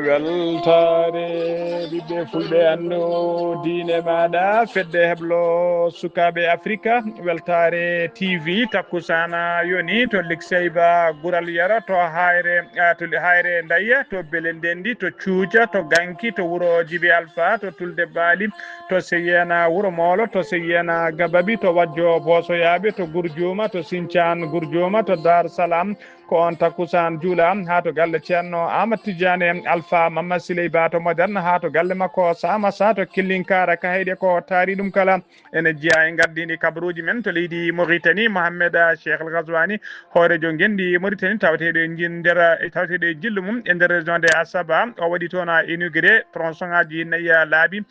weltare ɓiɓɓe fulɓe anno diine maɗa fedde heblo sukaɓe afrique weltare tv takkusana yoni to likseyba gural yara to hayre daya to beele ndendi to cuuja to ganki to wuuro djiby alpha to tulde baali to seyena wuuro moolo to seyena gababi to wajjo bosoyaɓe to gourdioma to sinthiane gourdioma to dar salam ko on takkusan juula ha to galle ceerno Amadou Tidiane Alpha Mamma Siley Ba to moderne ha to galle makko sama sa to killinkara ka heyde ko taari ɗum kala ene jeeya e gardini kabaruji men to leydi Mauritanie Mohamed Cheikh El Ghazouani hoorejo gendi Mauritanie tawateɗo e jillu mum e nder région de Assaba o waɗi toon inauguré tronçon ngaji nayyi laabi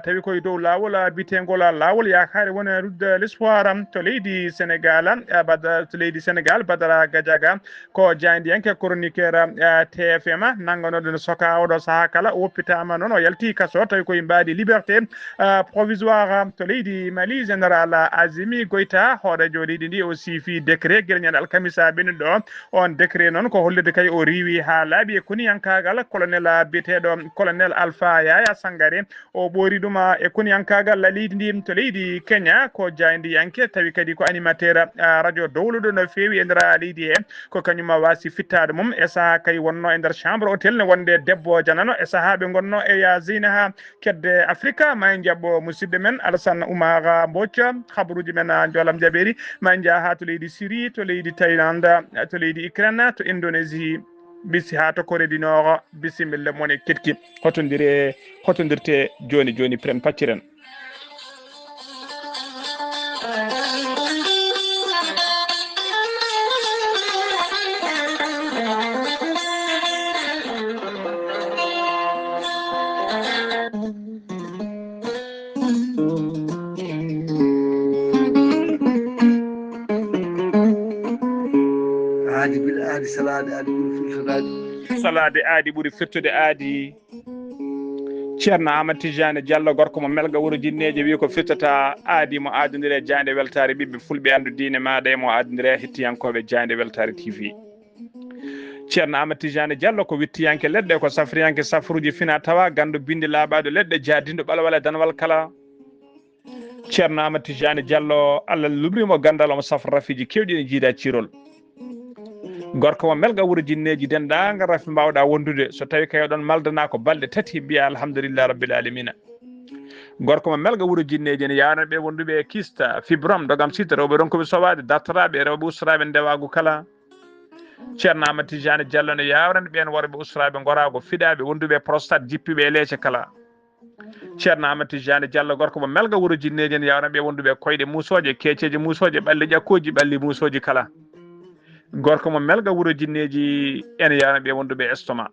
tawi koye dow lawol bitengol lawol yakare woni rudde l'espoir to leydi Sénégal Badara Gadiaga ko jayndiyanke chroniqueur TFM nangganoɗo no soka oɗo saaha kala o woppitama noon o yalti kaso tawi koye mbaadi liberté provisoire to leydi Mali général Azimi Goïta hoorejo leydi ndi o siifi décret guel ñande alkamisa ɓennuɗo ɗo on décret noon ko hollide kay o riwi ha laaɓi e koniyankagal colonel biyeteɗo colonel Alpha Yaya Sangare o ɓoori ɗum e koniyankagal leydi ndi to leydi Kenya ko jayndiyanke tawi kadi ko animateur radio dowluɗo no fewi e nder leydi he ko kañum wasi fittade mum e saaha kay wonno e nder chambre hôtel ne wonde debbo janano e saaha ɓe gonno e ya zina ha kedde afrique ma jaɓɓo musidɗo men Alassane Oumar Mbodj habaruji men jolam jaɓeri ma jaa ha to leydi Syrie to leydi Thaïlande to leydi Ukraine to Indonésie bisi ha to Corée du Nord bisimilla mone ketki hotodirte joni prem pacciren salade aadi ɓuuri firtude aadi ceerno Amadou Tidiane Diallo gorko mo melga wuuro jinneje wi ko firtata aadi mo adodire jande weltare ɓiɓɓe fulɓe andu diine maɗa e mo adodire hettiyankoɓe jande weltare TV ceerno Amadou Tidiane Diallo ko wittiyanke leɗɗe ko safriyanke safruji fina tawa gandu binde laaɓaɗo leɗɗe jadindo ɓalawal e danwal kala ceerno Amadou Tidiane Diallo Allah lubrimo gandal omo safra rafiji kewɗi ene jiida cirol gorko mo melga wuuro jinneji dendagal rafi mbawɗa wondude so tawi kay ɗon maldana ko balɗe tati mbiya alhamdulillah rabbil alamina gorko mo melga wuuro jinneji ne yawna ɓe wonduɓe e kista fibrom dogam sita rewɓe ronkoɓe sowade dartoraɓe rewɓe usraɓe ndewagu kala ceerno Amadou Tidiane Diallo ne yawrani ɓen worɓe usraɓe gorago fiɗaɓe wonduɓe prostate jippiɓe e leece kala ceerno Amadou Tidiane Diallo gorko mo melga wuuro jinneji ne yawna ɓe wonduɓe koyɗe musoje keceje musoje ɓalli ƴakkoji ɓalli musoji kala gorko mo melga wuuro jinneji ene yawna ɓe wonduɓe estomac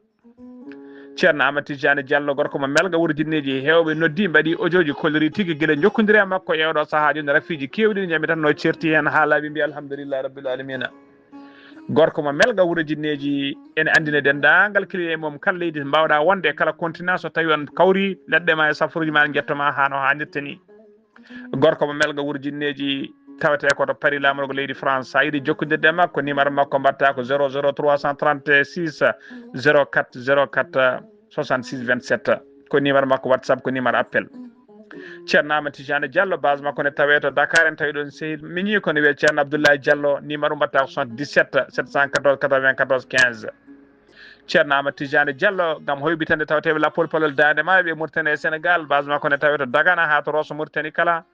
ceerno Amadou Tidiane Diallo gorko mo melga wuuro jinneji hewɓe noddi mbaɗi audio kolleri tigui guila jokkodiri e makko ewɗo saaha joni rafiji kewɗi ñami tan no certi hen ha laaɓi mbiya alhamdulillah rabbil alamina gorko mo melga wuuro jinneji ene andine dendagal client mum kala leydi mbawɗa wonde e kala continent so tawi on kawri leɗɗe ma e safruji ma jettoma ha no hannirta ni gorko mo melga wuuro jinneji tawete koto Paris lamorgo leydi France sa yiiɗi jokkodirde makko numéro makko mbatta ko 00 336 04 04 66 27 ko numéro makko WhatsApp ko numéro appel ceerno Amadou Tidiane Diallo base makko ne tawe to Dakar en tawi ɗon sehil miñi kono wiye ceerno Abdoulaye Diallo numéro mbatta ko 77 714 94 15 ceerno Amadou Tidiane Diallo gam hoybitande tawateɓe lappol palol dande ma ɓe Mauritanie e Sénégal base makko ne tawe to Dagana ha to Rosso Mauritanie kala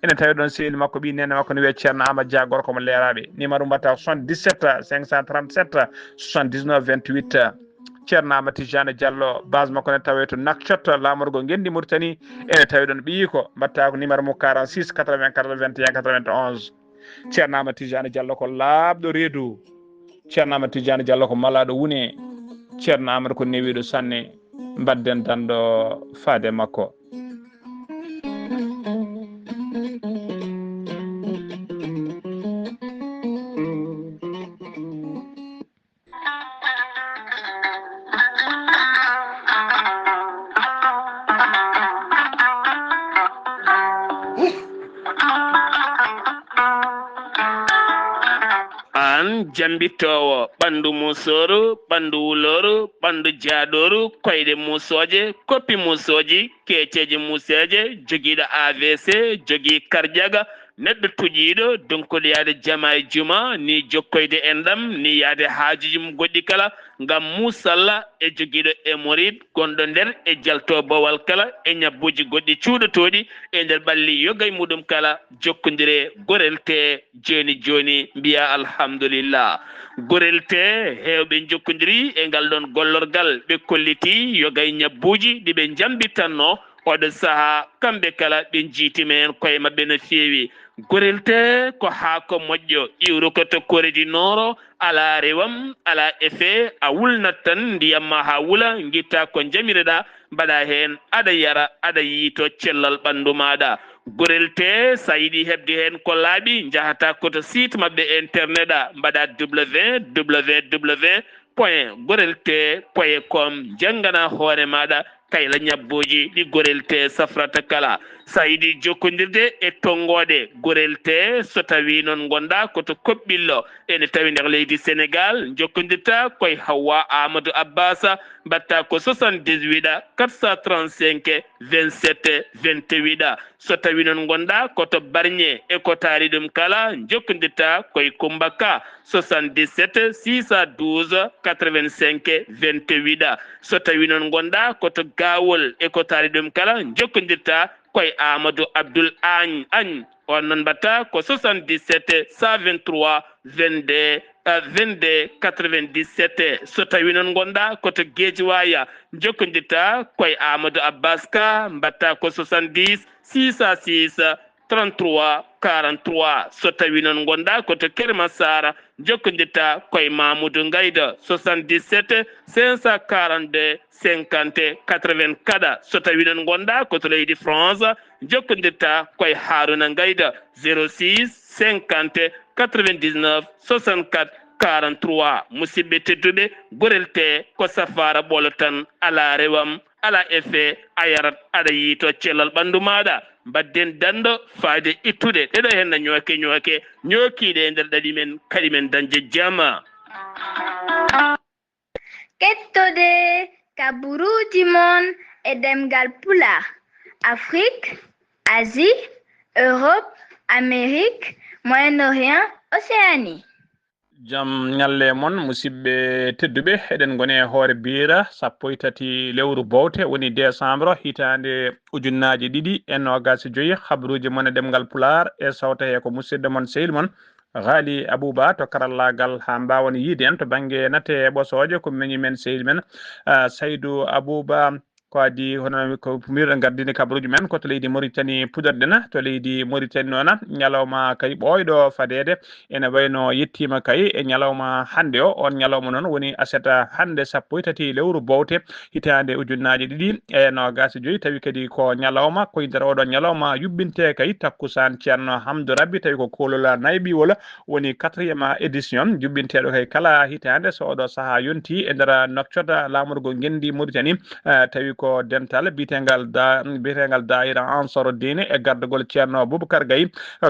ene tawi ɗon sehil makko ɓi nene makko ne wiye ceerno Amadou Dia gorko mo leeraɓe numéro mbatta ko 77 537 79 28 ceerno Amadou Tidiane Diallo base makko ne tawe to Nouakchott lamorgo gendi Mauritanie ene tawi ɗon ɓiyi ko mbatta ko numéro mo 46 84 21 91 ceerno Amadou Tidiane Diallo ko laaɓɗo reedu ceerno Amadou Tidiane Diallo ko malaɗo wuune ceerno Amadou ko newiɗo sanne badden danɗo faade makko. an jambitowo ɓandu musoro ɓandu wuloro ɓandu jaaɗoru koyɗe musoje koppi musoji keceji museje joguiɗo AVC jogui kardiaga neɗɗo tuƴiɗo donkude yaade jama e juma ni jokkoyde enɗam ni yaade haajuji mum goɗɗi kala ngam musalla e joguiɗo hémorroïde gonɗo nder e jalto bowal kala e ñabbuji goɗɗi cuuɗotoɗi e nder ɓalli yogay muɗum kala jokkodire gorel te joni mbiya alhamdulillah. gorel te hewɓe jokkodiri e ngal ɗon gollorgal ɓe kolliti yogay ñabbuji ɗiɓe jambitanno oɗo saaha kamɓe kala ɓe jiitime hen koye mabɓe no feewi. gorel te ko haako moƴƴo iwru ko to koredi noro ala rewam ala effet a wulnat tan ndiyam ma ha wula guitta ko jamireɗa mbaɗa hen aɗa yara aɗa yiito cellal ɓandu maɗa. gorel te sa yiɗi hebde hen ko laaɓi jahata koto site mabɓe internet a mbaɗa www.gorelte.com janggana hoore maɗa kayla ñabboji ɗi gorel te safrata kala. sa yiɗi jokkodirde e tonggode gorel te so tawi noon gonɗa koto koɓɓillo ene tawi nder leydi Sénégal jokkodirta koye Hawwa Amadou Abbasa mbatta ko 78 435 27 28 so tawi noon gonɗa koto Bargné e ko taari ɗum kala jokkodirta koye Kumbaka 77 612 85 28 so tawi noon gonɗa koto Gawol e ko taari ɗum kala jokkodirta koye Amadou Abdoul Agne on noon mbatta ko 77 123 22 97 so tawi noon gonɗa koto Guédiawaye jokkodirta koye Amadou Abbas Ka mbatta ko 70 606 33 43 so tawi noon gonɗa koto Kermassar jokkodirta koye Mamoudou Ngayda 77 542 50 84 so tawi noon gonɗa koto leydi France jokkodirta koye Harouna Ngayda 06 50 99 64 43 musidɓe tedduɓe gorel te ko safara ɓolo tan ala rewam ala effet a yarat aɗa yiito cellal ɓandu maɗa mbadden danɗo faade ittude ɗeɗo henna ñookiɗe e nder ɗaɗi men kadi men dañde jama. kettode kaburuji mon e demgal pulaar Afrique, Asie, Europe, Amérique, Moyen-Orient, Océanie. Jam ñalle mon musidɓe tedduɓe eɗen goni e hoore biira 13 lewru bowte woni décembre hitande ujunnaje 225 habruji mon e ɗemgal pular e sawta he ko musidɗo mon sehil mon Ghali Abouba to karallagal ha mbawon yiide en to banggue natte e ɓosoje ko meñi men sehil men Saydou Abouba ko adi hono ko mirɗo gardini kabaruji men ko to leydi Mauritanie puɗorɗena to leydi Mauritanie noona ñalawma kay ɓoyɗo fadede ene wayno yettima kay e ñalawma hande o on ñalawma noon woni aseta hande 13 lewru bowte hitande ujunnaje 225 tawi kadi ko ñalawma koye nder oɗo ñalawma yubbinte kay takkusan ceerno Hamdou Rabbi tawi ko kolola naybi wala woni 4e édition jubbinteɗo kay kala hitande so oɗo saaha yonti e nder noccota lamorgo gendi Mauritanie tawi ko dental bitegal daira ansoro dine e gardagol ceerno Boubacar Gaye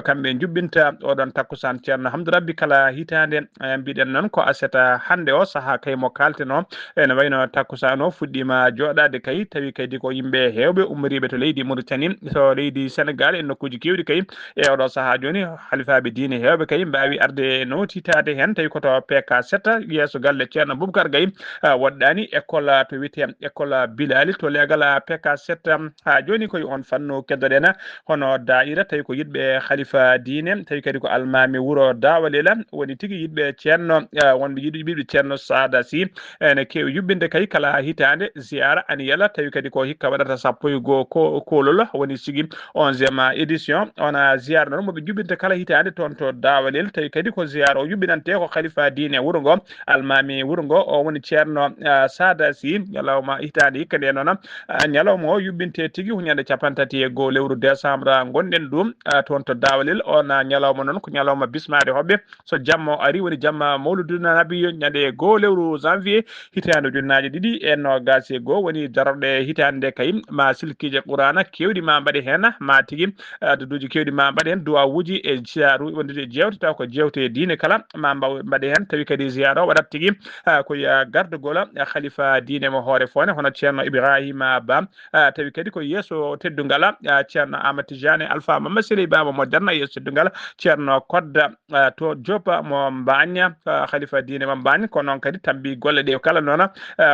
kamɓe jubbinta oɗon takkusan ceerno Hamdou Rabbi kala hitande mbiɗen noon ko aseta hande o saaha kay mo kalteno ene wayno takkusan o fuɗɗima joɗade kay tawi kadi ko yimɓe hewɓe ummoriɓe to leydi Mauritanie so leydi Sénégal e nokkuji kewɗi kay e oɗo saaha joni halifaɓe diine hewɓe kay mbawi arde notitade hen tawi koto PK 7 yeeso galle ceerno Boubacar Gaye woɗɗani école to wiyete école Bilali to legal PK7 ha joni koy on fanno keddoɗena hono daira tawi ko yidɓe khalifa dine tawi kadi ko almami wuro dawalela woni tigi yidɓe ceerno wonɓe yiɗɓe ceerno sada si ene kewi yubbinde kay kala hitande ziyara ani yala tawi kadi ko hikka waɗata sappo e goho kolol woni sigi 11e édition ona ziyara noon moɓe jubbinte kala hitande toon to dawalel tawi kadi ko ziyara o yubbinante ko khalifa dine wuro ngo almami wuro ngo o woni ceerno sada si ñalawma hitande hikka nde noon ñalawma o yubbinte tigui huñande 31 lewru décembre gonɗen ɗum toon to dawalel on ñalawma noon ko ñalawma bismade hoɓɓe so jamma ari woni jamma mawludul nabiyo ñande 1 lewru janvier hitande ujunnaje ɗiɗi e nogas e goho woni darorɗe hitande kay ma silkije qurana kewɗi ma mbaɗe hen ma tigui duduji kewɗi ma mbaɗe hen duwawuji e ziyaru wondude jewte taw ko jewte diine kala ma mbaɗe hen tawi kadi ziyara o waɗat tigui koye gardugol khalifa diine mo hoore fone hono ceerno ibrahima ba tawi kadi ko yesso teddungal ceerno amadou tidiane alpha mamma seli baba mo darna yesso teddungal ceerno kodda to jopa mo mbagna khalifa diine mo mbagna ko noon kadi tambi golle ɗe kala noon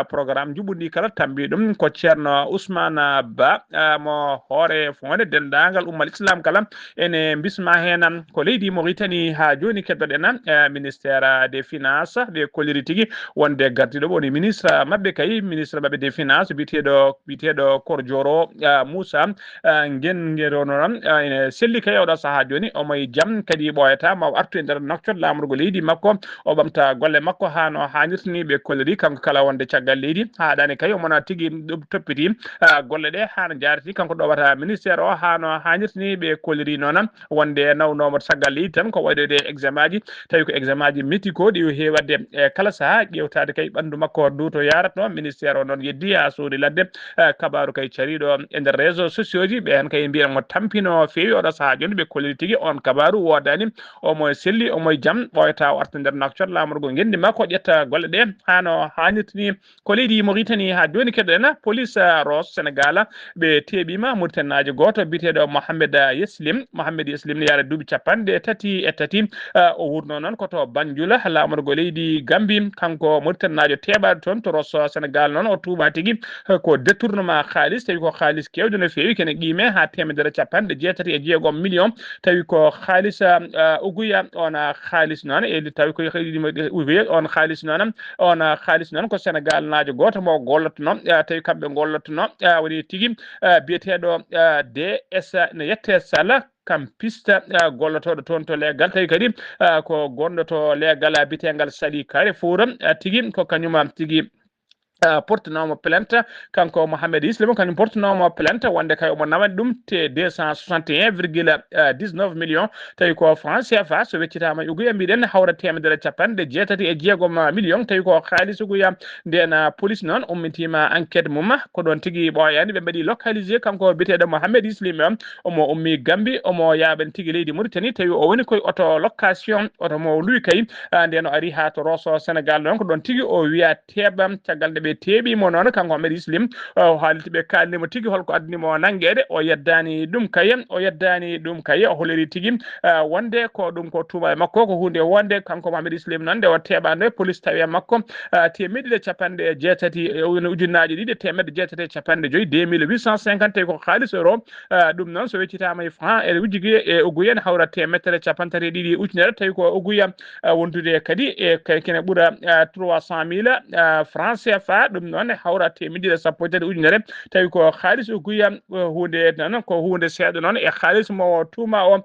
programme juɓɓuɗi kala tambi ɗum ko ceerno ousmane ba mo hoore fonde dendagal ummal islam kala ene bisma hen ko leydi Mauritanie ha joni keddoɗen ministére des finances ɓe koliri tigui wonde gardiɗo woni ministre mabɓe kay ministre mabɓe des finances biteɗo korjoro Moussa guenguero noon ene selli kay oɗo saaha joni omo jaam kadi ɓoyata ma artu e nder noctode lamrugo leydi makko o ɓamta golle makko ha no hannirtini ɓe kolliri kanko kala wonde caggal leydi haɗani kay omona tigui toppiti golle ɗe hano jarati kanko ɗowata ministére o ha no hannirtini ɓe kolliri noon wonde nawnomo caggal leydi tan ko waɗede examen ji tawi ko examen ji mético ɗi heewi wadde e kala saaha ƴewtade kay ɓandu makko duto yaratno ministére o noon yeddi ha suudi ladde kabaru kay cariɗo e nder réseau sociaux ji ɓen kay mbiyan mo tampino fewi oɗo saaha joni ɓe kolliri tigui on kabaru wodani omo selli omo jaam ɓoyata o arta nder noctode lamrugo gendi makko ƴetta golle ɗe hano hannirtini ko leydi Mauritanie ha joni keddoɗen police ros Sénégal ɓe teɓima Mauritanaji goto biteɗo Mohamed Yeslim ne yaara duuɓi 33 o wurno noon koto Banjula lamrugo leydi Gambie kanko Mauritanajo teɓaɗo toon to ros Sénégal noon o tuuba tigui ko détournement halis tawi ko halis kewde no fewi kene qime ha 1.66 million tawi ko halis uguya on halis noon e tawi ko uguya on halis noon ko Sénégal najo goto mo gollotno tawi kamɓe gollotno woni tigui biyeteɗo DS ne yette sala kam pista gollotoɗo toon to legal tawi kadi ko gonɗo to legal bitegal Sali Carrefour tigui ko kañuma tigui portenomo plainte kanko Mohamed Islam kañum portenomo plainte wonde kay omo nawani ɗum te 261,19 millions tawi ko franc CFA so weccitama uguya mbiɗen hawra 166 millions tawi ko halis uguya nden police noon ummitima enquête mum ko ɗon tigui ɓoyani ɓe mbaɗi localisé kanko biteɗo Mohamed Islam omo ummi Gambie omo yaɓen tigui leydi Mauritanie tawi o woni koye auto location auto mo luwi kay nden o ari ha to Rosso Sénégal noon ko ɗon tigui o wiya teɓam caggal nde ɓe teɓimo noon kanko Mohamed Islam o haaliti ɓe kalnimo tigui holko addinimo nanguede o yeddani ɗum kaye o holiri tigui wonde ko ɗum ko tuuma e makko ko hunde wonde kanko Mohamed Islam noon nde o teɓano police tawi makko 1.660 ujunnaje ɗiɗi 1.650 2850 tawi ko halis euro ɗum noon so weccitama e franc e ujjugui e uguya ne hawra 1.52 ujunere tawi ko uguya wondude kadi e kene ɓuura 300.000 franc CFA ɗum noon hawra 1.13 ujunere tawi ko halis uguya hunde noon ko hunde seeɗa noon e halis mo tuuma o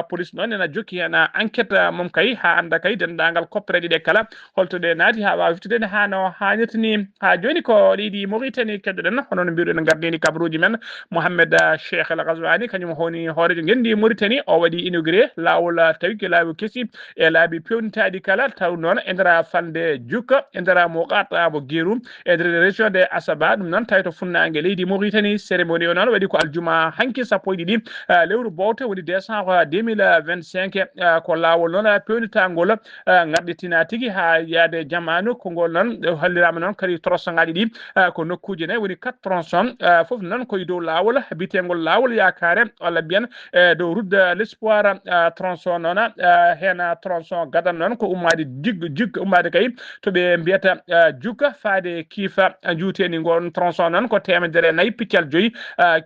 police noon ena jokki hen enquête mum kay ha anda kay dendagal koppereje ɗe kala holtoɗe naati ha wawi fittude ha no hannirtini ha joni ko leydi Mauritanie keddoɗen hono no mbiruɗen gardini kabaruji men Mohamed Cheikh El Ghazouani kañum honi hoorejo gendi Mauritanie o waɗi inauguré lawol tawi ko laabi kesi e laabi pewnitaɗi kala taw noon e nder fande jukka e nder moqata mo guerum e nder région de Asaba ɗum noon tawi to funnague leydi Mauritanie cérémonie o noon waɗi ko aljuma hanki sappo e ɗiɗi lewru bowte woni décembre 2025 ko lawol noon pewnitagol garɗitina tigui ha yaade jamanu ko ngol noon hallirama noon kadi tronçongaji ɗi ko nokkuji nayyi woni 4 tronçon foof noon koye dow lawol bitegol lawol yakare walla biyen dow route de l'espoir tronçon noon hen tronçon gadan noon ko ummade jiggo ummade kay to ɓe mbiyata jukka faade kifa juuteni ngon tronçon non ko temedere nayi piccal joyi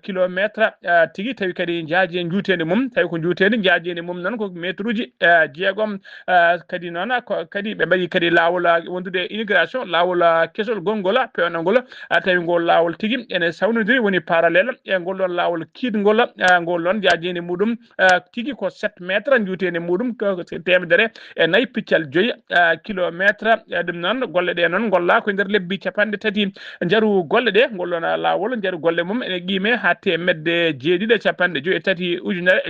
kilométre tigi tawi kadi jaaji juuteni mum tawi ko juuteni jaajeni mum non ko métre uji jeegom kadi noon ko kadi ɓe mbaɗi kadi lawol wondude immigration lawol kesol gongol pewnagol tawi ngol lawol tigi ene sawnodiri woni parallèle e ngol ɗon lawol kiidgol ngol ɗon jaajeni muɗum tigi ko 7 métre juuteni muɗum ko temedere e nayi piccal joyi kilométre ɗum noon golle ɗe noon golla ko nder lebbi capanɗe tati jaru golle ɗe ngol ɗon lawol jaru golle mum ene qime ha temedde jeeɗiɗi e capanɗe joyi e tati ujunere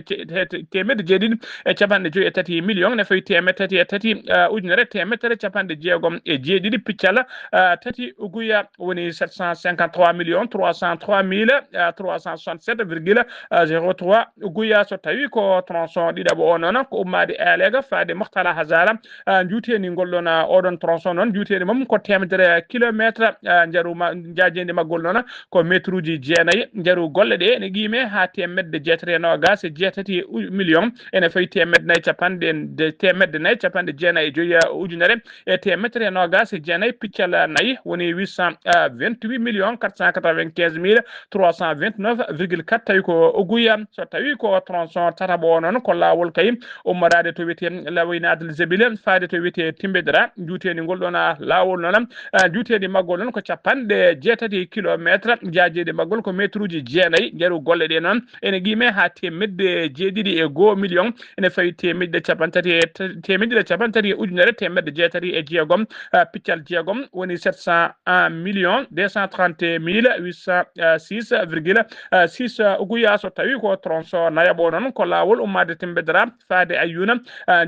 temedde jeeɗiɗi e capanɗe joyi e tati million ne fawi temedde tati e tati ujunere temetere capanɗe jeegom e jeeɗiɗi piccal tati uguya woni 753 millions 303 mille 367,03 uguya so tawi ko tronçon ɗiɗaɓo o noon ko ummade Alega faade Mohtala Hazara juuteni ngol ɗon oɗon tronçon noon juuteni mum ko temedere kilométre jaruma jaajede maggol noon ko métre uji jeenayyi jaru golle ɗe ene qime ha temedde jeetati e nogas e jeetati million ene fawi temedde nayyi capanɗe jeenayyi e joyi ujunere e temetere e nogas e jeenayyi piccal nayyi woni 828 millions 495 mille 329,4 tawi ko oguya so tawi ko tronçon tataɓo o noon ko lawol kay ummorade to wiyete lawoynadel zébile faade to wiyete timbedera juuteni ngol ɗon lawol noon juutedi maggol noon ko capanɗe jeetati kilométre jaajede maggol ko métre uji jeenayyi jaru golle ɗe noon ene qime ha temedde jeeɗiɗi e 1 million ene fawi temedde capantati e ujunere temedde jeetati e jeegom piccal jeegom woni 701 millions 230 mille 806,6 uguya so tawi ko tronçon nayaɓo noon ko lawol ummade timbedera faade Ayouna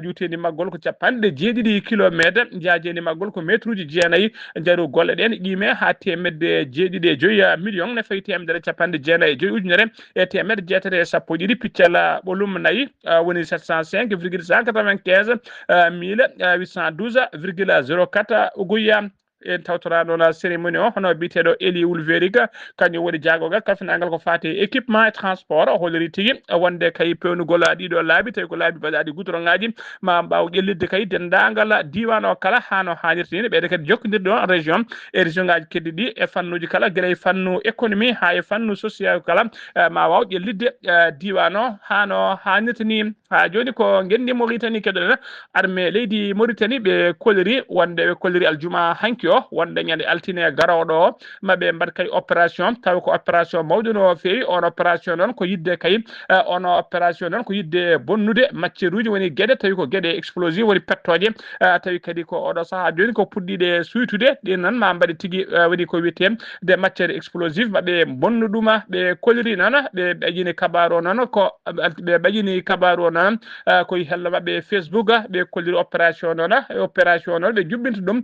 juutedi maggol ko capanɗe jeeɗiɗi kilométre jaajeni maggol ko métre uji jeenayyi jaru golle ɗen qime ha temedde jeeɗiɗi e joyi million ne fawi temedere capanɗe jeenayyi e joyi ujunere e temedde jeetati e sappo e ɗiɗi piccal ɓolum nayyi woni 705,195 mille 812,04 uguya en tawtora noon cérémonie o hono biteɗo Eli Wulveriga kañum woni jaagogal kafinagal ko fati équipement et transport holliri tigui wonde kay pewnugol ɗiɗo laabi tawi ko laabi mbaɗaɗi goudron ngaji ma mbaw ƴellidde kay dendagal diwan o kala hano hannirta ni ɓeyde kadi jokkodirde on région e région ngaji keddi ɗi e fannuji kala guila e fannu économie ha e fannu social kala ma waw ƴellidde diwan o hano hannirta ni ha joni ko gendi Mauritanie keɗoɗen armée leydi Mauritanie ɓe koliri wonde ɓe koliri aljuma hanki o wonde ñande altine garoɗo o maɓe mbaɗ kay opération taw ko opération mawɗo no fewi on opération noon ko yidde kay on opération noon ko yidde bonnude macceruji woni gueɗe tawi ko gueɗe explosive woni pettoje tawi kadi ko oɗo saaha joni ko puɗɗiɗe suytude ɗin noon ma mbaɗi tigui woni ko wiyete de matiére explosive maɓe bonnu ɗuma ɓe koliri noon ɓe ɓaƴini kabaru o noon ko ɓe ɓaƴini kabaru o noon koye hello mabɓe Facebook ɓe kolliri opération noon opération noon ɓe juɓɓinta ɗum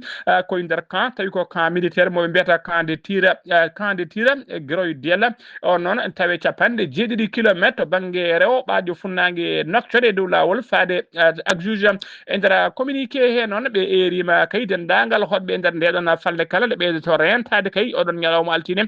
koye nder camp tawi ko camp militaire moɓe mbiyata camp de tir gueroy diyalla on noon tawi capanɗe jeeɗiɗi kilométre to banggue rewɓajo funnague noccoɗe e dow lawol faade ak juge e nder communiqué he noon ɓe erima kay dendagal hoɗɓe e nder ndeɗon falde kala ɗe ɓeydoto rentade kay oɗon ñalawma altine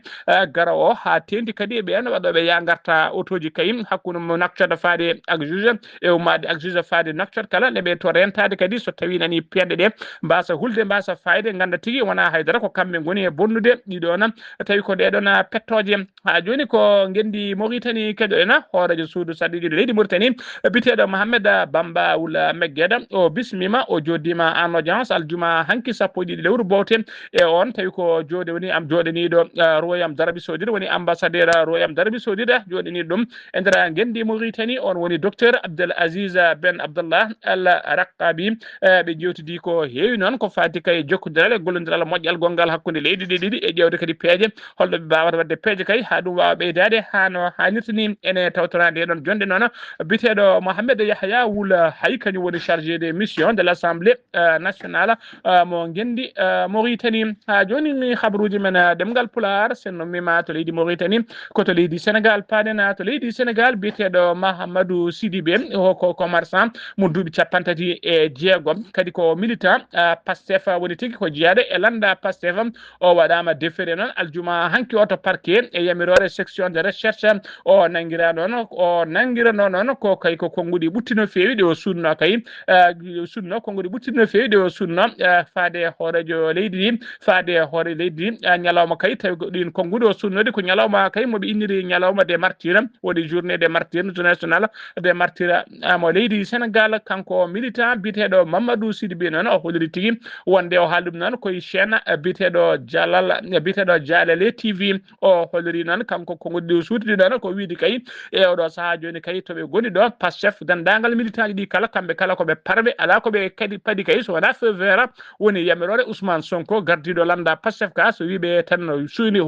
garowo ha tendi kadi ɓen waɗoɓe ya garta autoji kay hakkude mo noccoɗe faade ak juge e ummade ak juge faade noccoɗe kala ɗeɓe to rentade kadi so tawi nani peɗɗe ɗe mbasa hulde mbasa fayde ganda tigui wona haydara ko kamɓe goni e bonnude ɗiɗon tawi ko ɗeɗon pettoje ha joni ko gendi Mauritanie keɗoɗen hoorejo suudu saɗiɗiɗo leydi Mauritanie biteɗo Mohamed Bamba Wula Megueɗa o bismima o joddima en audience aljuma hanki sappo e ɗiɗi lewru bowte e on tawi ko jode woni am joɗaniɗo Royaume d'Arabie Saoudite woni ambassadeur Royaume d'Arabie Saoudite joɗaniɗo ɗum e nder gendi Mauritanie on woni docteur Abdel Aziz Ben Abdallah Al Raqabi ɓe jewtidi ko heewi noon ko fati kay jokkodiral gollodiral moƴƴal gongal hakkude leydi ɗi ɗiɗi e ƴewde kadi peeje holɗo ɓe mbawata wadde peeje kay ha ɗum wawa ɓeydade hano hannirta ni ene tawtora ndeɗon jonde noon biteɗo Mohamed Yahya Wula Hay kañum woni chargé des missions de l'Assemblée nationale mo gendi Mauritanie ha joni mi habaruji men ɗemgal Pulaar sen nommima to leydi Mauritanie koto leydi Sénégal paɗen to leydi Sénégal biteɗo Mahamadou Sidibé ko commerçant mo duuɓi capantati e jeegom kadi ko militant Pastef woni tigui ko jeeyaɗo e landa Pastef o waɗama déféré noon aljuma hanki oto parquet e yamirore section de recherche o nanguira noon ko kay ko konngudi ɓuttino feewi ɗe o sunno kay sunno konngudi ɓuttino feewi ɗe o sunno faade hoorejo leydi ndi faade hoore leydi ndi ñalawma kay tawi ɗin konngudi o sunnode ko ñalawma kay moɓe inniri ñalawma des martyrs woɗi journée des martyrs national des martyrs mo leydi Sénégal kanko militant biteɗo Mamadou Sidibé noon o holliri tigui wonde o haali ɗum noon koye chaîne biteɗo Jalale TV o holliri noon kanko konngudi ɗi suutidi noon ko wiide kay e oɗo saaha joni kay toɓe goni ɗo Pastef dendagal militant ji ɗi kala kamɓe kala koɓe parɓe ala koɓe kadi paadi kay so wona feu vert woni yamirore Ousmane Sonko gardiɗo landa Pastef ka so wiɓe tan suyni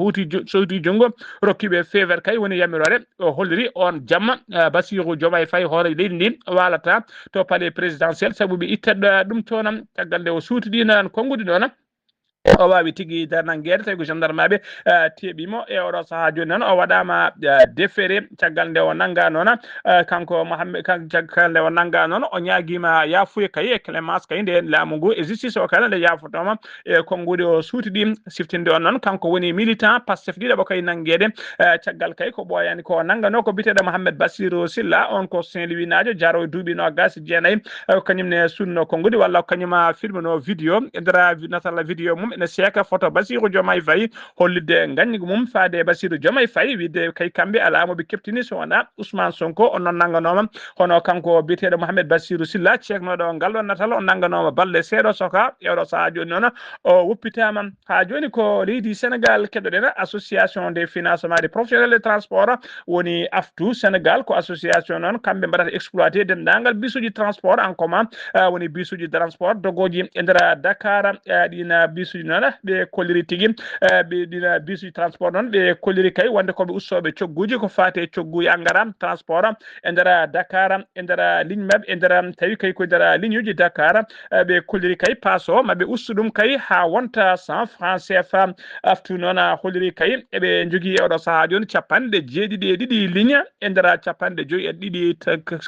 sowti junggo rokkiɓe feu vert kay woni yamirore o holliri on jamma Bassirou Diomaye Faye hoore leydi ndi walata to palais présidentiel saabu ɓe ittat ɗum toon caggal nde o suutiɗino konngudi ɗon o wawi tigui darnanguede tawi ko gendarme aɓe teeɓimo e oɗo saaha joni noon o waɗama déféré caggal nde o nangga noon kanko Mohamed caggal nde o nangga noon o ñaguima yafuya kay e clémence kay nde laamu ngu e justice o kala nde yafotoma e konngudi o suutiɗi siftinde on noon kanko woni militant Pastef ɗiɗaɓo kay nanguede caggal kay ko ɓoyani ko nanggano ko biteɗo Mouhamed Bassirou Sylla on ko Saint-Louis najo jaro e duuɓi nogas jeenayyi kañumne sunno konngudi walla kañuma filmeno vidéo e nder natalla vidéo mum ene seeka photo Bassirou Diomaye Faye hollide gañgu mum faade Bassirou Diomaye Faye widde kay kamɓe ala moɓe keptini so wona Ousmane Sonko on noon nangganoma hono kanko biteɗo Mouhamed Bassirou Sylla ceeknoɗo ngal ɗon natal o nangganoma balɗe seeɗa soka e oɗo saaha joni noon o woppitama ha joni ko leydi Sénégal keɗoɗen association des financements des professionnels de transport woni AFTU Sénégal ko association noon kamɓe mbaɗata exploité dendagal bisuji transport en commun woni bisuji transport dogoji e nder Dakar ɗina bisuji noon ɓe kolliri tigui ɗina bisuji transport noon ɓe kolliri kay wonde koɓe ustoɓe cogguji ko fate cogguji engara transport e nder Dakar e nder ligne mabɓe e nder tawi kay koye nder ligne uji Dakar ɓe kolliri kay passe o maɓe ustu ɗum kay ha wonta 100 francs CFA AFTU noon holliri kay eɓe jogui e oɗo saaha joni capanɗe jeeɗiɗi e ɗiɗi ligne e nder capanɗe joyyi e ɗiɗi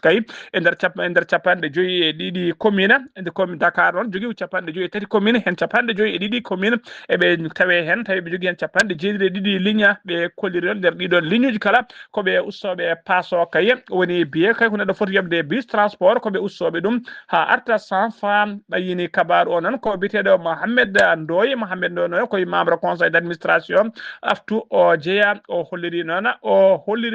kay e nder capanɗe joyyi e ɗiɗi commune ende commune Dakar noon jogui capanɗe joyyi e tati commune hen capanɗe joyyi e ɗiɗi commune eɓe tawe hen tawi ɓe jogui hen capanɗe jeeɗiɗi e ɗiɗi ligne ɓe kolliri on nder ɗiɗon ligne uji kala koɓe ustoɓe passe o kay woni biye kay ko neɗɗo foti yobde bus transport koɓe ustoɓe ɗum ha arta 100 francs ɓayini kabaru o noon ko biteɗo Mohamed Ndoye koye membre conseil d' administration AFTU o jeeya o holliri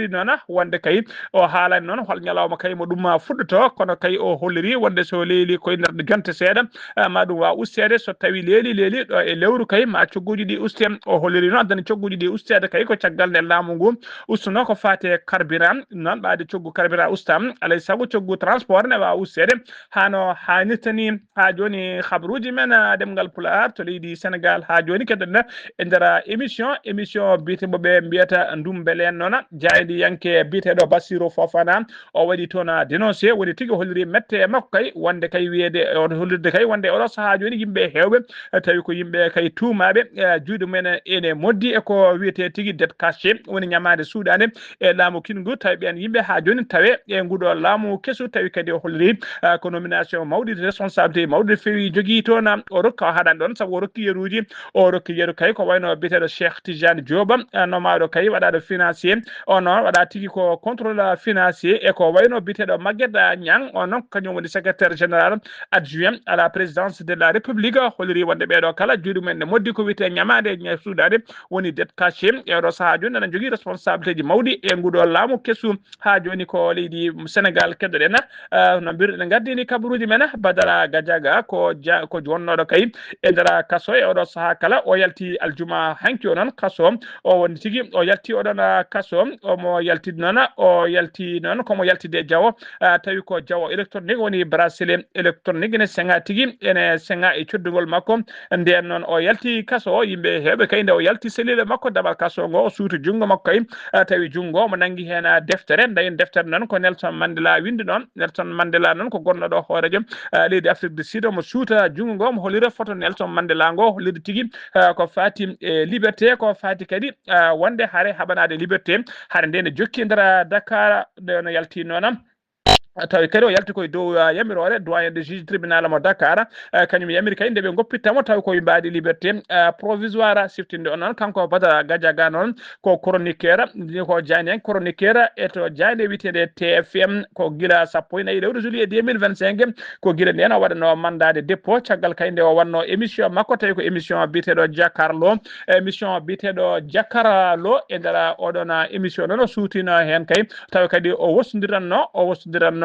noon wonde kay o haalani noon hol ñalawma kay mo ɗum fuɗɗoto kono kay o holliri wonde so leeli koye nder jonte seeɗa ma ɗum wawa ustede so tawi leeli ɗo e lewru kay ma cogguji ɗi uste o holliri noon addani cogguji ɗi ustede kay ko caggal nde laamu ngu ustuno ko fate carburant noon ɓaade coggu carburant ustam alay saago coggu transport ne wawa ustede hano hannirta ni ha joni habaruji men ɗemgal Pulaar to leydi Sénégal ha joni keɗoɗen e nder émission bitemoɓe mbiyata ndumbele en noon jaydi yanke biteɗo Bassirou Fofana o waɗi toon dénoncé woni tigui holliri mette e makko kay wonde kay wiyede hollirde kay wonde oɗo saaha joni yimɓe hewɓe tawi ko yimɓe kay tuumaɓe juuɗe mumen ene moddi eko wiyete tigui det caché woni ñamade suuɗade e laamu kingu tawi ɓen yimɓe ha joni tawe e nguɗo laamu kesu tawi kadi o holliri ko nomination mawɗi responsabilité mawɗi feewi jogui toon o rokka o haɗani ɗon saabu o rokki yeruji o rokki yeru kay ko wayno biteɗo Cheikh Tidiane Diop nomaɗo kay waɗaɗo financier on noon waɗa tigui ko contrôle financier e ko wayno biteɗo Maguette Niang on noon kañum woni secrétaire général adjoint à la présidence de la république holliri wonde ɓeɗo kala juuɗe mumen ne moddi ko wiyete ñamade suuɗade woni det caché e oɗo saaha joni nana jogui responsabilité ji mawɗi e nguɗo laamu kesu ha joni ko leydi Sénégal keɗoɗen no mbirɗen gardini kabaruji men Badara Gadiaga ko wonnoɗo kay e nder kaso e oɗo saaha kala o yalti aljuma hanki o noon kaso o woni tigui o yalti oɗon kaso omo yaltide noon o yalti noon komo yaltide Diawo tawi ko Diawo électronique woni bracelet électronique ene senga tigui ene senga e coddugol makko nden noon o yalti kaso o yimɓe hewɓe kay nde o yalti sellile makko daɓal kaso ngo o suuti junggo makko kay tawi junggo mo nangui hen deftere dayen deftere noon ko Nelson Mandela windi ɗon Nelson Mandela noon ko gonɗo ɗo hoorejo leydi Afrique du Sud mo suuta junggo ngo mo hollira photo Nelson Mandela ngo holliri tigui ko fati e liberté ko fati kadi wonde haare haɓanade liberté haare nde ne jokki nder Dakar no yalti noon tawi kadi o yalti koye dow yamirore doyen de juge tribunal mo Dakar kañum yamiri kadi nde ɓe goppittamo tawi koye mbaɗi liberté provisoire siftinde on noon kanko Badara Gadiaga noon ko chroniqueur ko Diagne en chroniqueur e to Diagne wiyetede TFM ko guila sappo e nayyi lewru juillet 2025 ko guila nden o waɗano mandade dépôt caggal kay nde o wanno émission makko tawi ko émission biteɗo Jakarlo émission biteɗo Jakarlo e nder oɗon émission noon o suutino hen kay tawi kadi o wostodiranno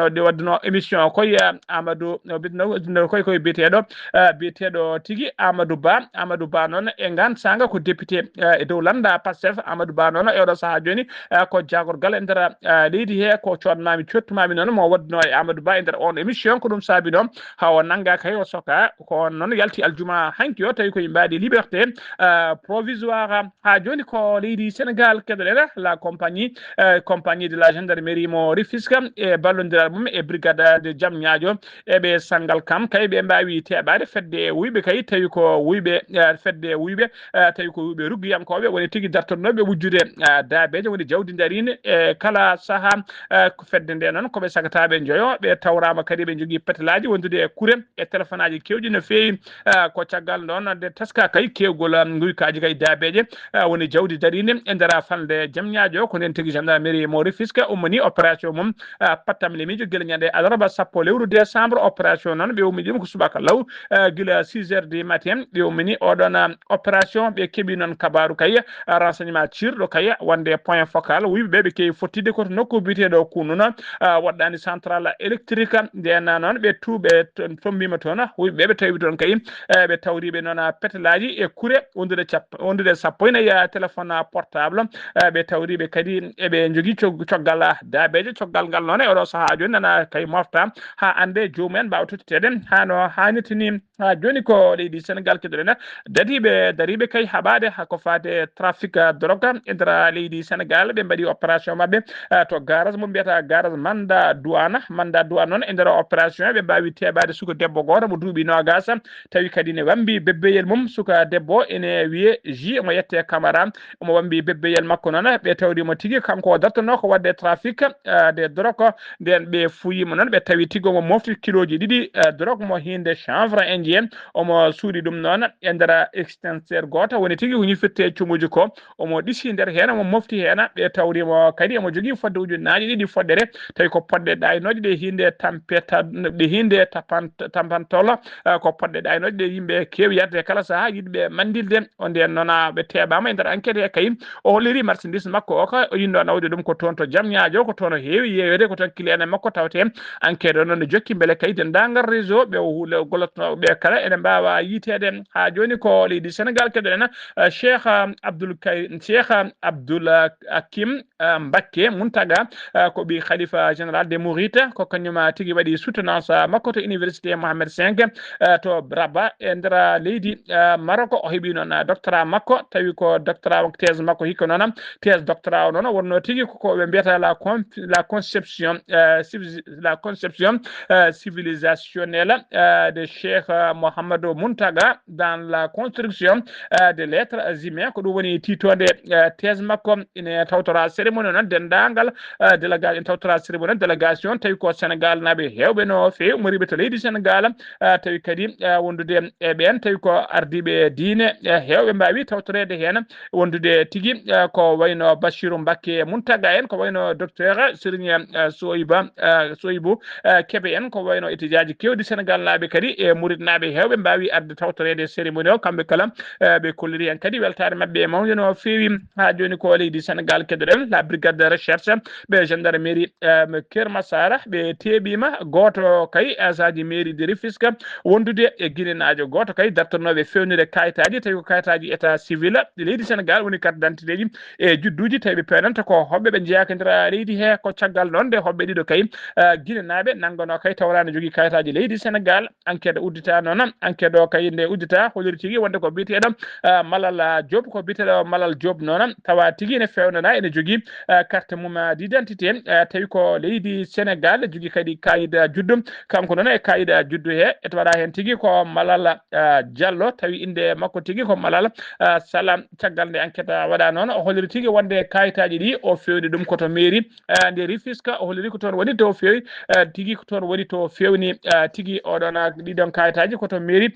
de waddano émission koye Amadou bitno koye biteɗo tigui Amadou Ba noon e gansanga ko député e dow landa Pastef Amadou Ba noon e oɗo saaha joni ko jagorgal e nder leydi he ko codmami cottumami noon mo waddino e Amadou Ba e nder on émission ko ɗum saabi noon ha o nangga kay o soka ko noon yalti aljuma hanki o tawi koye mbaɗi liberté provisoire ha joni ko leydi Sénégal keɗoɗen la compagnie de la gendarmerie mo Rufisque e ballodiral mum e brigade de Diamniadio eɓe Sangal Kam kay ɓe mbawi teɓade fedde wuyɓe kay tawi ko wuyɓe fedde wuyɓe tawi ko wuyɓe rugguyankoɓe woni tigui dartonoɓe wujjude daabeje woni jawdi darine e kala saaha ko fedde nde noon koɓe sagataɓe joyo ɓe tawrama kadi ɓe jogui pételaji wondude e kuure e téléphone aji kewɗi no fewi ko caggal noon de taska kay kewgol guykaji kay daabeje woni jawdi darine e nder fande Diamniadio ko nden tigui gendarmerie mo Rufisque ummini opération mum pattam lemijo guila ñande alarba sappo lewru décembre opération noon ɓe ummini ɗum ko subaka law guila 6 heures du matin ɓe ummini oɗon opération ɓe keeɓi noon kabaru kay renseignement cirɗo kay wonde point focal wuyɓeɓe ɓe keewi fottide koto nokku biteɗo Kounouna waɗɗani central électrique nden noon ɓe tuuɓe tombima toon wuyɓeɓe tawi toon kay ɓe tawriɓe noon pételaji e kuure wondude sappo e nayyi téléphone portable ɓe tawriɓe kadi eɓe jogui coggal daabeje coggal ngal noon e oɗo saaha joni nana kay mofta ha ande jomumen mbawa tottitede hano hannitini ha joni ko leydi Sénégal keɗoɗen dariɓe kay haɓade ko fate trafic drogue e nder leydi Sénégal ɓe mbaɗi opération mabɓe to garage mo mbiyata garage manda douane noon e nder opération ɓe mbawi teɓade suka debbo goto mo duuɓi nogas tawi kadi ne wambi bebbeyel mum suka debbo ene wiye J mo yette Camara omo wambi bebbeyel makko noon ɓe tawrimo tigui kanko dartono ko wadde trafic de drogue nden ɓe fuyima noon ɓe tawi tigui omo mofti kiloji 2 drogue mo hinde chanvre indien omo suuɗi ɗum noon e nder extincteur goto woni tigui ko ñifitte cumuji ko omo ɗisi nder hen omo mofti hen ɓe tawrimo kadi omo jogui fodde ujunnaje 2 foddere tawi ko podɗe ɗaynoje ɗe hinde tampantolo ko podɗe ɗaynoje ɗe yimɓe kewi yarde kala saaha yiɗɓe mandilde o nden noon ɓe teɓama e nder enquête he kay o holliri marchandise makko o ka o yindo nawde ɗum ko toon to Diamniadio ko toon heewi yeyode ko toon client makko tawte enquête o noon ne jokki beele kay dendagal réseau ɓe gollotoɓe kala ene mbawa yitede ha joni ko leydi Sénégal keɗoɗen Cheikh Abdoul Hakim Mbacké Mountaga ko ɓi khalifa général des Mourides ko kañum tigui waɗi soutenance makko to université Mohammed V to Rabat e nder leydi Maroc o heeɓi noon doctorat makko tawi ko doctorat thèse makko hikka noon thèse doctorat o noon wonno tigui ko ɓe mbiyata la conception civilisationnelle de Cheikh Mouhamadou Mountaga dans la construction des lettres humaines ko ɗum woni titode thèse makko ine tawtora cérémonie noon dendagal délégation tawtora cérémonie délégation tawi ko Sénégal naɓe hewɓe no fewi umoriɓe to leydi Sénégal tawi kadi wondude e ɓen tawi ko ardiɓe diine hewɓe mbawi tawtorede hen wondude tigui ko wayno Bachirou Mbacké Mountaga en ko wayno docteur Serigne Soybou Kébé en ko wayno étudiaji kewɗi Sénégal naɓe kadi e Mouride naɓe hewɓe mbawi arde tawtorede cérémonie o kamɓe kala ɓe kolliri en kadi weltare mabɓe mawde no fewi ha joni ko leydi Sénégal keɗoɗen la brigade de recherche ɓe gendarmerie Keur Massara ɓe teɓima goto kay asaji mairie de Rufisque wondude e guinenajo goto kay dartonoɓe fewnide kayitaji tawi ko kayitaji état civil leydi Sénégal woni carte d'identité ji e judduji tawi ɓe penanta ko hoɓɓe ɓe jeeyaka nder leydi he ko caggal noon nde hoɓɓe ɗiɗo kay guinenaɓe nanggano kay tawrani jogui kayitaji leydi Sénégal enquête udditama tawa non enquête o kay nde uddita holiri tigi wonde ko biteɗo Malal Diop ko biteɗo Malal Diop non tawa tigi ne fewnana ene jogui carte mum d'identité tawi ko leydi Sénégal jogui kadi kayida juddu kanko non e kayida juddu he e waɗa hen tigi ko Malal Diallo tawi inde makko tigi ko Malal Salam caggal nde enquête waɗa noon o holiri tigi wonde kayitaji ɗi o fewni ɗum koto mairie nde Rufisque o holiri ko toon woni to fewi tigi ko toon woni to fewni tigi oɗon ɗiɗon kayitaji koto mairie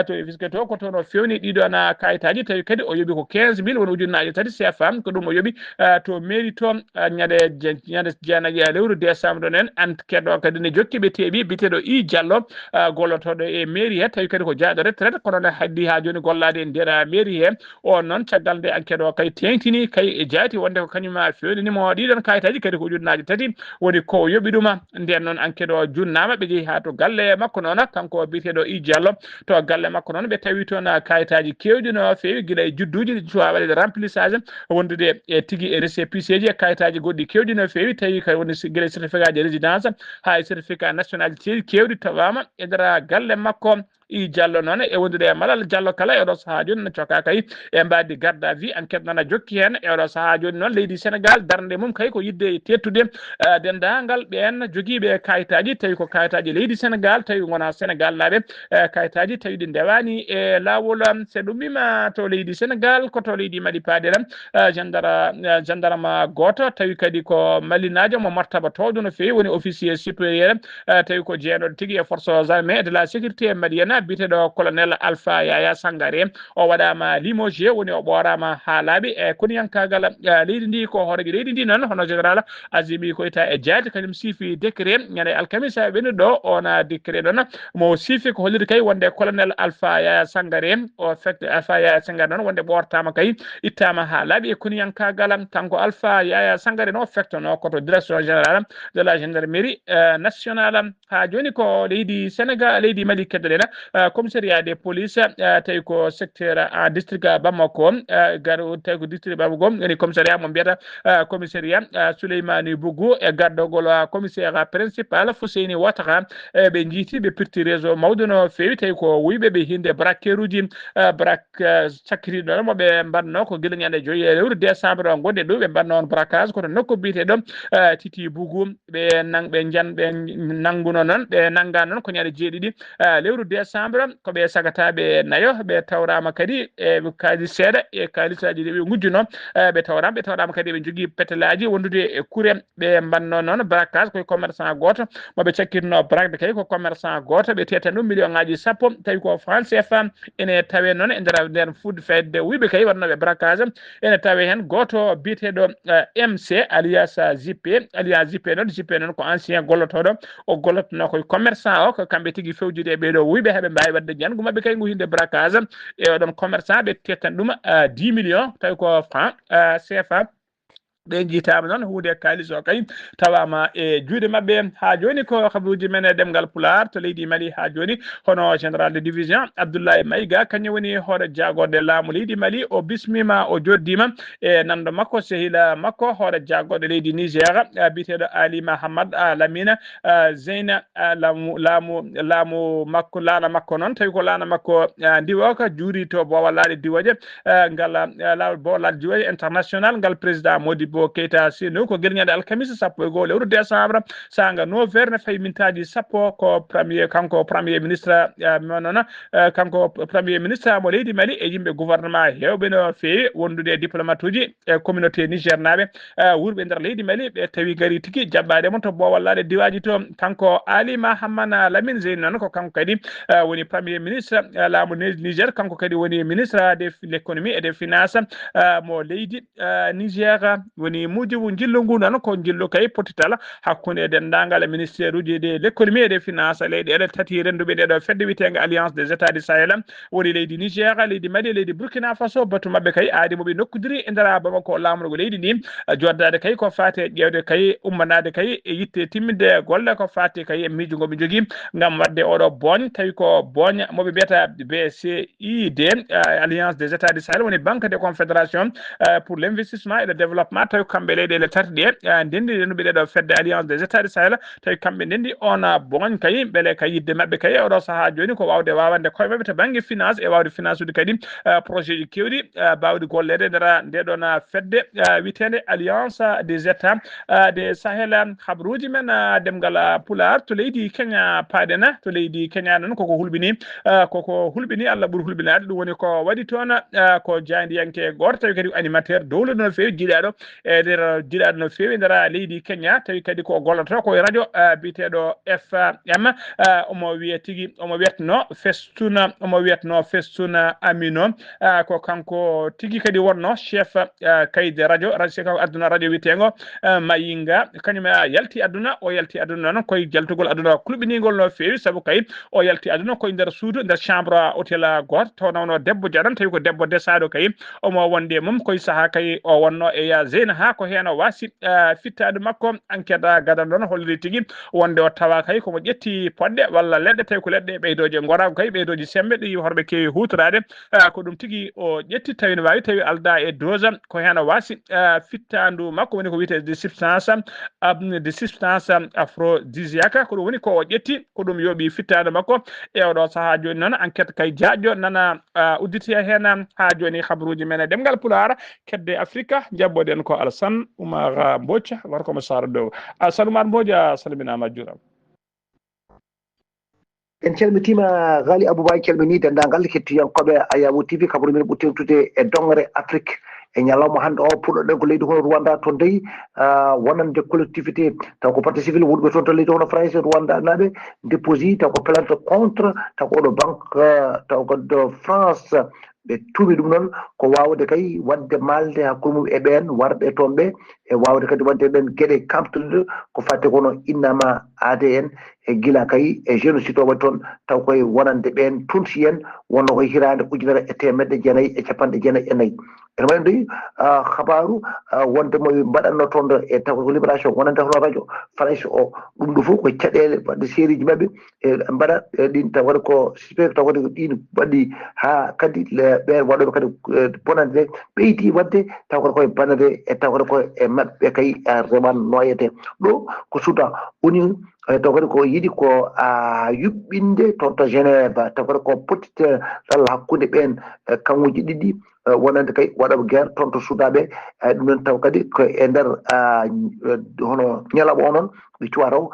to Rufisque to ko toon o fewni ɗiɗon kayitaji tawi kadi o yoɓi ko 15 000 woni ujunnaje tati CFA ko ɗum o yoɓi to mairie to ñande jeenayi lewru décembre nen enquête o kadi ne jokki ɓe teeɓi biteɗo I Diallo gollotoɗo e mairie he tawi kadi ko jaaɗo retraite kono ne haddi ha joni gollade e nder mairie he on noon caggal nde enquête o kay tengtini kay e jaati wonde ko kañuma fewnanimo ɗiɗon kayitaji kadi ko ujunnaje tati woni ko yoɓi ɗuma nden noon enquête o junnama ɓe jeehi ha to galle makko noon kanko biteɗo I Diallo to galle makko noon ɓe tawi toon kayitaji kewɗi no fewi guila e judduji ɗi cuwa waɗede remplissage wondude e tigui e récépissé ji e kayitaji goɗɗi kewɗi no fewi tawi kay woni guila certificat de résidence ha e certificat nationalité kewɗi tawama e nder galle makko I Diallo noon e wondude e Malal Diallo kala e oɗo saaha joni no coka kay e mbaddi garde à vue enquête nana jokki hen e oɗo saaha joni noon leydi Sénégal darde mum kay ko yidde tettude dendagal ɓen joguiɓe kayitaji tawi ko kayitaji leydi Sénégal tawi gona Sénégal naaɓe kayitaji tawi ɗi ndewani e lawol se ɗum mima to leydi Sénégal koto leydi Mali Padera gendarme goto tawi kadi ko malinajo mo martaba towɗo no fewi woni officier supérieur tawi ko jeeɗoɗo tigui e force aux armées de la sécurité malienne biteɗo colonel Alpha Yaya Sangaré o waɗama limogé woni o ɓorama ha laaɓi e koniyankagal leydi ndi ko hooregi leydi ndi noon hono général Azimi Koita e jaati kañum siifi décret ñande alkamisa ɓennuɗo ɗo ona décret ɗon mo siifi ko holliri kay wonde colonel Alpha Yaya Sangaré o fait Alpha Yaya Sangaré noon wonde ɓortama kay ittama ha laaɓi e koniyankagal kanko Alpha Yaya Sangaré no fectono koto direction générale de la gendarmerie nationale ha joni ko leydi Sénégal leydi Mali keddoɗen commissariat des police tawi ko secteur en district Bamako garu tawi ko district Bamako woni commissariat mo mbiyata commissariat Souleymani Bougou e gardogol commissaire principal Fouseyni Ouattara ɓe jiiti ɓe pirti réseau mawɗo no fewi tawi ko wuyɓe ɓe hinde braqueur uji cakkitiɗo ɗon moɓe mbanno ko guila ñande 5 lewru décembre gonɗe ɗo ɓe mbanno on braquage koto nokku biteɗo Titi Bougou ɓe nanguno noon ɓe nanga noon ko ñande 7 lewru décembre ko ɓe sagataɓe nayo ɓe tawrama kadi e kalis seeɗa e kalisaji ɗi ɓe gujjuno ɓe tawrama kadi ɓe jogui pétalaji wondude e kuure ɓe mbanno noon braquage koye commerçant goto moɓe cakkitno braquede kay ko commerçant goto ɓe teten ɗum million ngaji 10 tawi ko France CFA ene tawe noon e nder fudde fedde wuyɓe kay watnoɓe braquage ene tawe hen goto biteɗo MC alias Zippé noon ko ancien gollotoɗo o gollotono koye commerçant o ko kamɓe tigui fewjude ɓeɗo wuyɓe heɓe mbawi wadde jango mabɓe kay hinde braquage e oɗon commerçant ɓe tettan ɗum 10 millions tawi ko franc CFA ɓe jiitama noon hunde kalis o kay tawama e juuɗe mabɓe ha joni ko habaruji men e ɗemgal Pulaar to leydi Mali ha joni hono général de division Abdoulaye Maïga kañum woni hoore jagode laamu leydi Mali o bismima o joddima e nando makko sehila makko hoore jagode leydi Niger biteɗo Ali Mahamad Lamine Zeyna laamu makko laana makko noon tawi ko laana makko ndiwo ko juuri to bowallade diwoje ngal lawol bowallade diwoje international ngal président Modibo Keita Sino ko guirñade alkamisa 1 lewru décembre sanga 9h ne fayi mintaji 10 ko kanko premier ministre noon kanko premier ministre mo leydi Mali e yimɓe gouvernement hewɓe no fewi wondude diplomate uji e communauté Niger naɓe wurɓe nder leydi Mali ɓe tawi gari tigui jaɓɓade mon to bowallade diwaji to kanko Ali Mahamana Lamine Zeyni noon ko kanko kadi woni premier ministre laamu Niger kanko kadi woni ministre de l'économie et des finances mo leydi Niger woni mujibu jillu ngu noon ko jillu kay potital hakkude dendagal ministère uji de l'économie et des finances leyɗeɗe tati renduɓe ɗeɗo fedde witega alliance des états du Sahel woni leydi Niger leydi Mali leydi Burkina Faso batu mabɓe kay aadi moɓe nokkodiri e nder Bamako lamrugo leydi ndi joddade kay ko fate ƴewde kay ummanade kay e yitte timminde golle ko fate kay e miijo ngoɓe jogui gam wadde oɗo boñ tawi ko boñ moɓe mbiyata BCID alliance des états du Sahel woni banque de confédération pour l'investissement et le développement tawi kamɓe leyɗele tati ɗe ndendi no ɓeɗo fedde alliance des états du sahel tawi kamɓe ndendi on boñ kay beele kay yidde mabɓe kay oɗo saaha joni ko wawde wawande koye mabɓe to banggue finance e wawde finance ude kadi projet ji kewɗi bawɗi gollede nder ndeɗon fedde witende alliance des états de sahel habruji men demgal pular to leydi Kenya paɗena to leydi Kenya noon koko hulɓini Allah ɓuuri hulɓinade ɗum woni ko waɗi toon ko jandiyanke goto tawi kadi animateur dowluɗo no fewi jiiɗaɗo e nder jiiɗaɗo no fewi nder leydi Kenya tawi kadi ko golloto koye radio biteɗo FM omo wiye tigui omo wiyatno Festuna Amino ko kanko tigui kadi wonno chef kayde radio chef aduna radio witego Mayinga kañum yalti aduna o yalti aduna noon koye jaltugol aduna kulɓinigol no fewi saabu kay o yalti aduna koye nder suudu nder chambre hôtel goto tawnawno debbo jaɗan tawi ko debbo desaɗo kay omo wonde mum koye saaha kay o wonno e ya zeyna ha ko hen o wasi fittade makko enquête gadan ɗon holliri tigui wonde o tawa kay komo ƴetti poɗɗe walla leɗɗe tawi ko leɗɗe ɓeydoje gorago kay ɓeydoji sembe ɗi horɓe kewi hutorade ko ɗum tigui o ƴetti tawi no wawi tawi alda e dose ko hen o wasi fittandu makko woni ko wiyete de substance aphrodisiaque ko ɗum woni ko o ƴetti ko ɗum yooɓi fittade makko e oɗo saaha joni noon enquête kay jaƴƴo nana udditi hen ha joni habruji men e ɗemgal Pulaar kedde Afrique jabboɗen ko Alassane Oumar Mbodj warko mo Sara Dow Alassane Oumar Mbodj a salminama a juurama. en calmitima Ghali Aboubaye calmini dendagal kettiyankoɓe Ayawu TV kabaru men ɓuttewtude e dongre Afrique e ñalawma hande o puɗɗoɗen ko leydi hono Rwanda toon dayi wonande collectivité taw ko partie civile wonɓe toon to leydi hono France Rwanda naɓe déposi taw ko plainte contre taw ko oɗo banque taw ko de France ɓe tuumi ɗum noon ko wawde kay wadde malde hakkude mum e ɓen warɓe toon ɓe e wawde kadi wadde ɓen gueɗe kamtuɗe ko fatte kono innama ADN e gila kay e génocide o waɗi toon taw koye wonande ɓen tunsi en wonno koye hirande ujunere e temedde jeenayyi e capanɗe jeenayyi e nayyi ene wayi ndoyi habaru wonde mo mbaɗanno toon e taw ko libération wonande hono radio France o ɗum ɗo fof koye caɗele wadde série ji mabɓe e mbaɗa ɗin taw waɗa ko suspect taw waɗi ko ɗin waɗi ha kadi ɓen waɗoɓe kadi bonande ɓeyti wadde taw koto koye bannade e taw koto koye e maɓɓe kay reman noyete ɗo ko suuda woni taw kadi ko yiɗi ko yuɓɓinde toon to Genève taw kadi ko pottitel hakkude ɓen kanŋuji ɗiɗi wonande kay waɗaɓe guerre toon to suudaɓe ɗum noon taw kadi ko e nder hono ñalawma o noon ɓe cuwa taw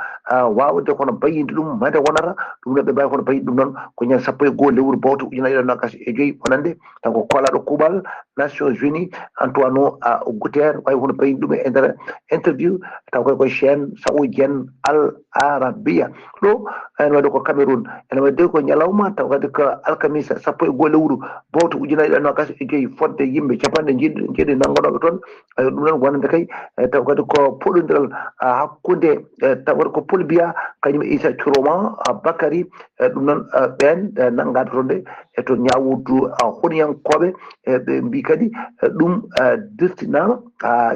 wawde kono bayinde ɗum mande wonata ɗum noon ɓe mbawi kono bayinde ɗum noon ko ñande sappo e goho lewru bawto ujunere ɗiɗi nogas e joyyi wonande taw ko kolaɗo kuuɓal Nations Unies Antoine Guterres wawi kono bayinde ɗum e nder interview taw koy koye chaine saoudien Al Arabia ɗo ene waɗi ko Cameroun ene waɗi ko ñalawma taw kadi ko alkamisa sappo e goho lewru bawto ujunere ɗiɗi nogas e joyyi fodde yimɓe capanɗe jeeɗi nangonoɓe toon ɗum noon wonande kay taw kadi ko poɗodiral hakkude taw kadi ko Polbia kañum Issa Thioroma Bakary ɗum noon ɓen nangaɓe toon de e to ñawudu honiyankoɓe ɓe mbi kadi ɗum dirtinama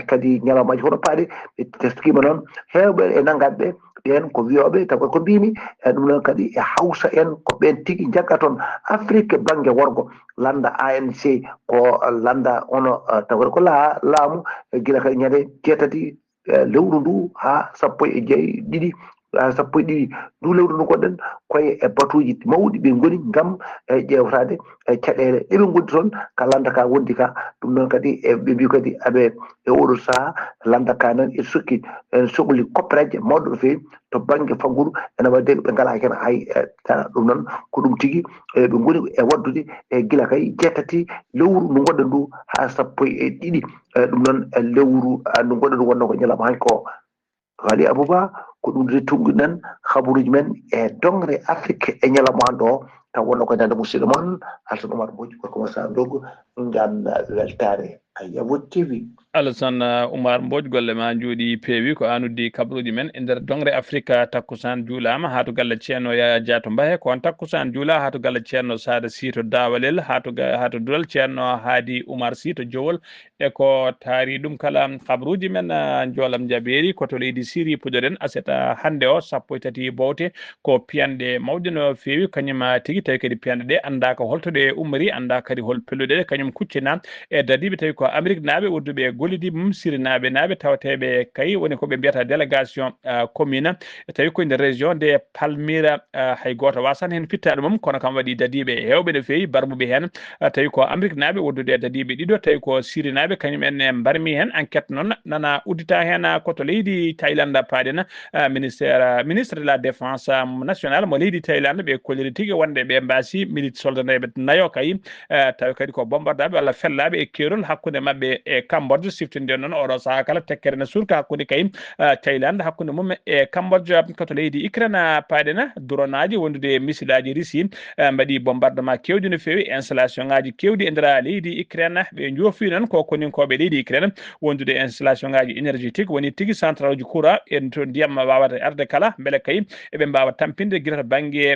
kadi ñalawmaji hono paaɗe ɓe testkima noon hewɓe e nangaɓe ɓe ɓen ko wiyoɓe taw ko mbimi ɗum noon kadi e hawsa en ko ɓen tigui jagga toon Afrique banggue worgo landa ANC ko landa ono taw ko laamu guila kadi ñande jeetati lewru ndu ha sappo e jeeɗiɗi sappo e ɗiɗi ndu lewru ndu goɗɗen koye e batuji mawɗi ɓe goni gam ƴewtade caɗele ɗeɓe gondi toon ka landa ka wondi ka ɗum noon kadi ɓe mbi kadi aɓe e oɗo saaha landa ka noon e sokki en sohli copperaje mawɗo no fewi to banggue faggudu ene wadde ɓe ngala hen hay ɗum noon ko ɗum tigui ɓe goni e waddude e guila kay jeetati lewru ndu goɗɗen ndu ha sappo e ɗiɗi ɗum noon lewru ndu goɗɗen ndu wonno ko ñalama hay ko Ghali Abouba ko ɗum de tunguɗen habaruji men e dongre Afrique e ñalawma hande o taw wonno koye nande musidɗo moon Alassane Oumar Mbodj ko Moussa Dogo ganda weltare Ayawu TV. Alassane Oumar Mbodj golle ma juuɗi peewi ko an uddi kabaruji men e nder dongre Afrique takkusan juulama ha to galle ceerno Yaya Dia to Mbahe ko on takkusan juula ha to galle ceerno Sada Sy to Dawalel ha to Dural ceerno Hadi Oumar Sy to Jowol e ko taari ɗum kala kabaruji men joolam jaɓeeri koto leydi Syrie puɗoɗen aseta hande o sappo e tati bowte ko piyanɗe mawɗe no feewi kañum tigui tawi kadi piyande ɗe anda ko holtoɗe ummori anda kadi hol pelluɗe kañum kuccina e dadiɓe tawi ko Amérique naaɓe wodduɓe gollidiɓe mum Syrie naaɓe tawateɓe kay woni koɓe mbiyata délégation commune tawi koye nder région de Palmyra hay goto wasan hen fittade mum kono kam waɗi dadiɓe hewɓe no fewi barmuɓe hen tawi ko Amérique naaɓe woddude dadiɓe ɗiɗo tawi ko Syrie naaɓe kañum en mbarmi hen enquête noon nana uddita hen koto leydi Thaïlande paɗena ministre de la défense nationale mo leydi Thaïlande ɓe kolliri tigui wonde ɓe mbasi milite soldaneɓe nayo kay tawi kadi ko bombardaɓe walla fellaɓe e kerol hakkude mabɓe e Cambodge siftinde noon oɗo saaha kala tekkere ne surka hakkude kay Thaïlande hakkude mum e Cambodge koto leydi Ukraine paɗena drone aji wondude missile aji Russie mbaɗi bombardement kewɗi no fewi installation ngaji kewɗi e nder leydi Ukraine ɓe joofi noon ko koninkoɓe leydi Ukraine wondude installation ngaji énergétique woni tigui central uji courant en to ndiyam wawata arde kala beele kay eɓe mbawa tampinde guila to banggue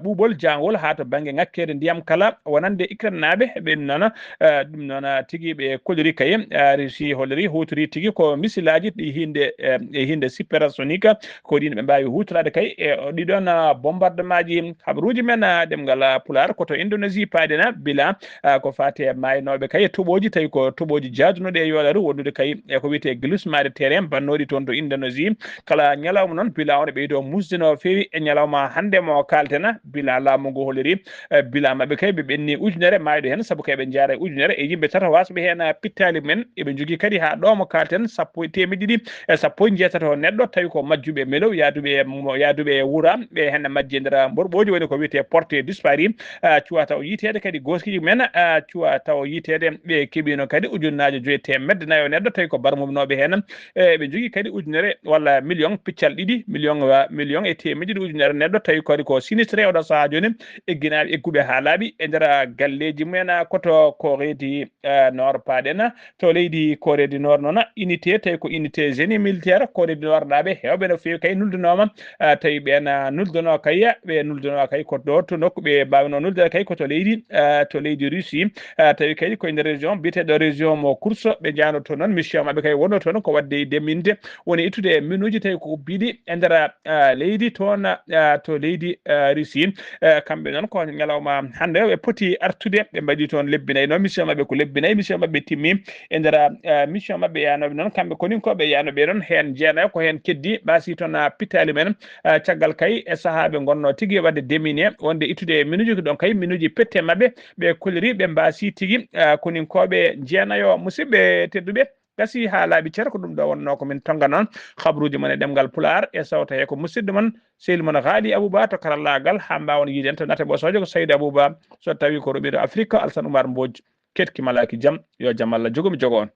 ɓuuɓol jangol ha to banggue ngakkede ndiyam kala wonande Ukraine naaɓe ɓe ɗum noon tigui ɓe kolliri kay Russie holliri hutori tigui ko missile aji ɗi hinde e hinde supersonique ko ɗin ɓe mbawi hutorade kay e ɗiɗon bombardement ji habaruji men ɗemgal Pulaar koto Indonésie paadena bila ko fati e maynoɓe kay toɓoji tawi ko toɓoji jaadunoɗe e yoolaru wondude kay e ko wiyete glissement de terrain bannoɗi toon to Indonésie kala ñalawma noon bila on ɓeydo musde no fewi e ñalawma hande mo kaltena bila laamu ngu holliri bila mabɓe kay ɓe ɓenni ujunere mayɗo hen saabu kay ɓe jaara e ujunere e yimɓe tata wasɓe hen pittali men eɓe jogui kadi ha ɗo mo kalten sappo e temedde ɗiɗi e sappo e jeetato neɗɗo tawi ko majjuɓe melow yaaduɓe wuura ɓe hen majji e nder mborɓoji woni ko wiyete porté dispari cuwa taw yitede kadi goskiji men cuwa taw yitede ɓe keeɓino kadi ujunnaje 5 temedde nayo neɗɗo tawi ko barmumnoɓe hen ɓe jogui kadi ujunere walla million piccal ɗiɗi million e temedde ɗiɗi ujunere neɗɗo tawi kadi ko sinistré oɗo saaha joni egginaɓe egguɓe ha laaɓi e nder galleji mumen koto Corée nord paɗen to leydi Corée du nord noon unité tawi ko unité génie militaire Corée du nord naɓe hewɓe no fewi kay nuldanoma tawi ɓen nuldano kay ko ɗo to nokku ɓe mbawno nulde kay koto leydi Russie tawi kadi koye nder région biteɗo région mo course ɓe jano toon noon mission mabɓe kay wonno toon ko wadde deminde woni ittude minuji tawi ko ubbiɗi e nder leydi toon to leydi Russie kamɓe noon ko ñalawma hande ɓe poti artude ɓe mbaɗi toon lebbinayi noon mission mabɓe ko lebbinayi mission mabɓe timmi e nder mission mabɓe yanoɓe noon kamɓe koninkoɓe yanoɓe noon hen jeenayo ko hen keddi mbasi toon pittali men caggal kay e saahaɓe gonno tigui wadde déminé wonde ittude minuji ko ɗon kay minuji pette mabɓe ɓe kolliri ɓe mbasi tigui koninkoɓe jeenayo musidɓe tedduɓe gasi ha laaɓi ceer ko ɗum ɗo wonno komin tonga noon habaruji mon e ɗemgal Pulaar e sawta he ko musidɗo mon sehil mon Haali Abouba to karallagal ha mbawon yiiden to nate ɓosojo ko Saydou Abouba so tawi ko roɓiɗo Afrique Alassane Oumar Mbodj ketki malaki jaam yo jaam Allah jogomi jogo on